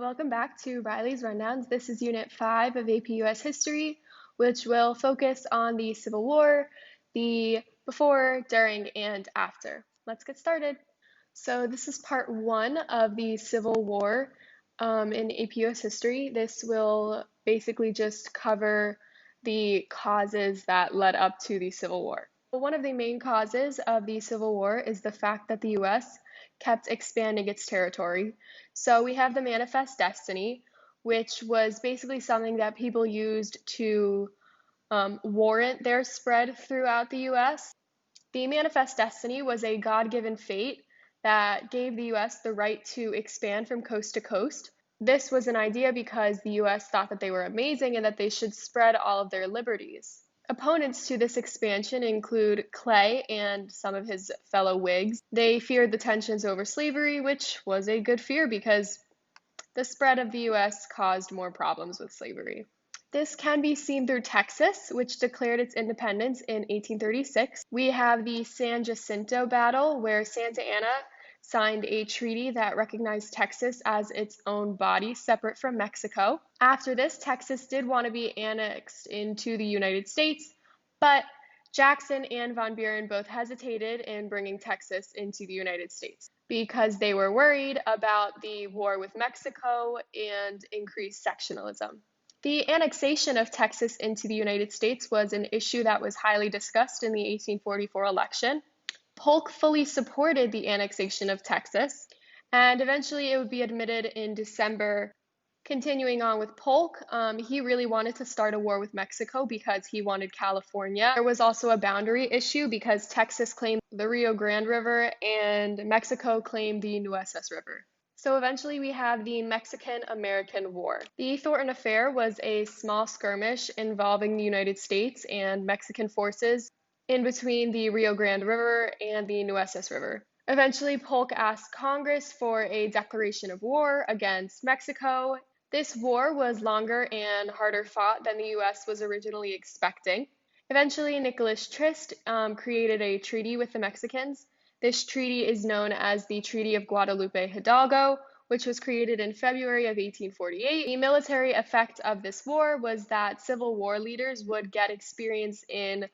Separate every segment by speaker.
Speaker 1: welcome back to Riley's Rundowns. This is Unit 5 of AP US History, which will focus on the Civil War, the before, during, and after. Let's get started. So this is part 1 of the Civil War in AP US History. This will basically just cover the causes that led up to the Civil War. One of the main causes of the Civil War is the fact that the US kept expanding its territory. So we have the Manifest Destiny, which was basically something that people used to warrant their spread throughout the US. The Manifest Destiny was a God-given fate that gave the US the right to expand from coast to coast. This was an idea because the US thought that they were amazing and that they should spread all of their liberties. Opponents to this expansion include Clay and some of his fellow Whigs. They feared the tensions over slavery, which was a good fear because the spread of the US caused more problems with slavery. This can be seen through Texas, which declared its independence in 1836. We have the San Jacinto battle, where Santa Anna signed a treaty that recognized Texas as its own body, separate from Mexico. After this, Texas did want to be annexed into the United States, but Jackson and Van Buren both hesitated in bringing Texas into the United States because they were worried about the war with Mexico and increased sectionalism. The annexation of Texas into the United States was an issue that was highly discussed in the 1844 election. Polk fully supported the annexation of Texas, and eventually it would be admitted in December. Continuing on with Polk, he really wanted to start a war with Mexico because he wanted California. There was also a boundary issue because Texas claimed the Rio Grande River and Mexico claimed the Nueces River. So eventually we have the Mexican-American War. The Thornton Affair was a small skirmish involving the United States and Mexican forces in between the Rio Grande River and the Nueces River. Eventually, Polk asked Congress for a declaration of war against Mexico. This war was longer and harder fought than the US was originally expecting. Eventually, Nicholas Trist created a treaty with the Mexicans. This treaty is known as the Treaty of Guadalupe Hidalgo, which was created in February of 1848. The military effect of this war was that Civil War leaders would get experience in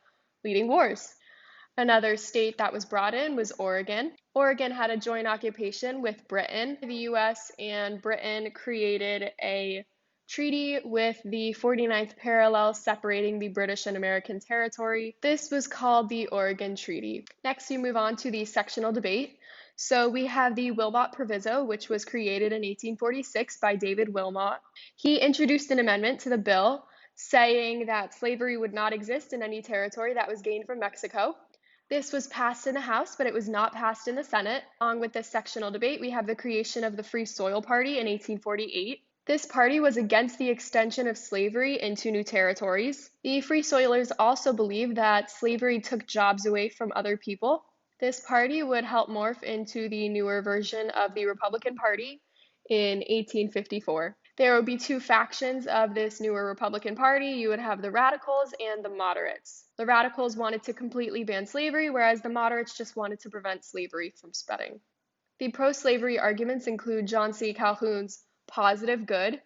Speaker 1: leading wars. Another state that was brought in was Oregon. Oregon had a joint occupation with Britain. The US and Britain created a treaty with the 49th parallel separating the British and American territory. This was called the Oregon Treaty. Next, we move on to the sectional debate. So we have the Wilmot Proviso, which was created in 1846 by David Wilmot. He introduced an amendment to the bill saying that slavery would not exist in any territory that was gained from Mexico. This was passed in the House, but it was not passed in the Senate. Along with this sectional debate, we have the creation of the Free Soil Party in 1848. This party was against the extension of slavery into new territories. The Free Soilers also believed that slavery took jobs away from other people. This party would help morph into the newer version of the Republican Party in 1854. There would be two factions of this newer Republican Party. You would have the Radicals and the Moderates. The Radicals wanted to completely ban slavery, whereas the Moderates just wanted to prevent slavery from spreading. The pro-slavery arguments include John C. Calhoun's positive good.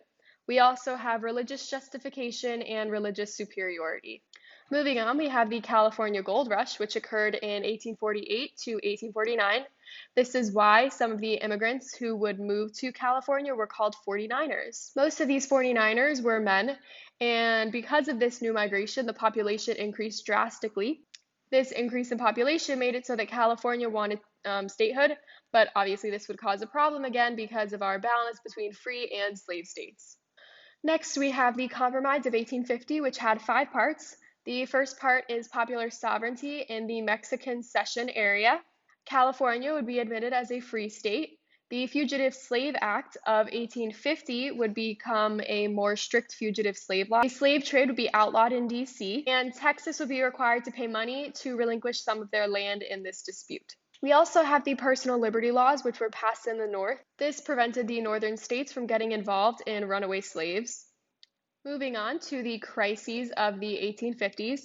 Speaker 1: We also have religious justification and religious superiority. Moving on, we have the California Gold Rush, which occurred in 1848 to 1849. This is why some of the immigrants who would move to California were called 49ers. Most of these 49ers were men, and because of this new migration, the population increased drastically. This increase in population made it so that California wanted statehood, but obviously this would cause a problem again because of our balance between free and slave states. Next, we have the Compromise of 1850, which had 5 parts. The first part is popular sovereignty in the Mexican Cession area. California would be admitted as a free state. The Fugitive Slave Act of 1850 would become a more strict fugitive slave law. The slave trade would be outlawed in D.C., and Texas would be required to pay money to relinquish some of their land in this dispute. We also have the personal liberty laws, which were passed in the North. This prevented the northern states from getting involved in runaway slaves. Moving on to the crises of the 1850s.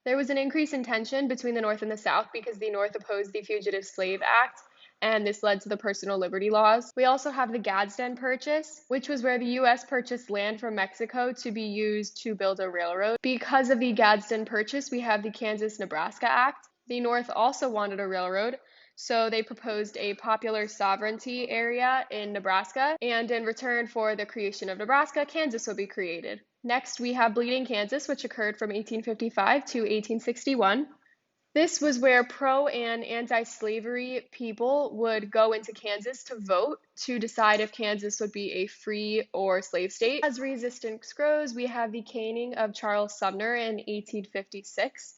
Speaker 1: There was an increase in tension between the North and the South because the North opposed the Fugitive Slave Act and this led to the personal liberty laws. We also have the Gadsden Purchase, which was where the U.S. purchased land from Mexico to be used to build a railroad. Because of the Gadsden Purchase, we have the Kansas-Nebraska Act. The North also wanted a railroad, so they proposed a popular sovereignty area in Nebraska, and in return for the creation of Nebraska, Kansas would be created. Next, we have Bleeding Kansas, which occurred from 1855 to 1861. This was where pro and anti-slavery people would go into Kansas to vote to decide if Kansas would be a free or slave state. As resistance grows, we have the caning of Charles Sumner in 1856.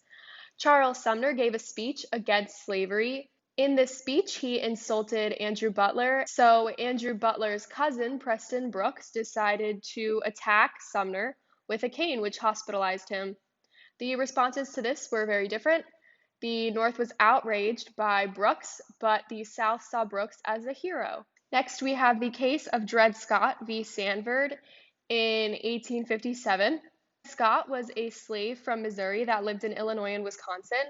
Speaker 1: Charles Sumner gave a speech against slavery. In this speech, he insulted Andrew Butler. So Andrew Butler's cousin, Preston Brooks, decided to attack Sumner with a cane, which hospitalized him. The responses to this were very different. The North was outraged by Brooks, but the South saw Brooks as a hero. Next, we have the case of Dred Scott v. Sanford in 1857. Scott was a slave from Missouri that lived in Illinois and Wisconsin,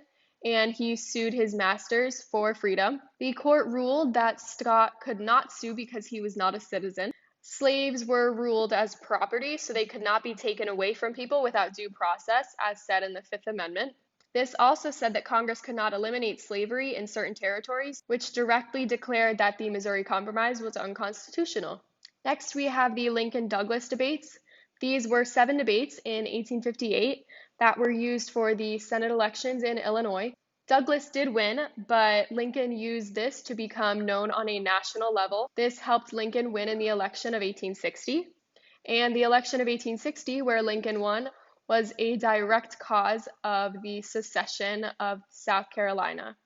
Speaker 1: and he sued his masters for freedom. The court ruled that Scott could not sue because he was not a citizen. Slaves were ruled as property, so they could not be taken away from people without due process, as said in the Fifth Amendment. This also said that Congress could not eliminate slavery in certain territories, which directly declared that the Missouri Compromise was unconstitutional. Next, we have the Lincoln-Douglas debates. These were 7 debates in 1858 that were used for the Senate elections in Illinois. Douglas did win, but Lincoln used this to become known on a national level. This helped Lincoln win in the election of 1860. And the election of 1860, where Lincoln won, was a direct cause of the secession of South Carolina.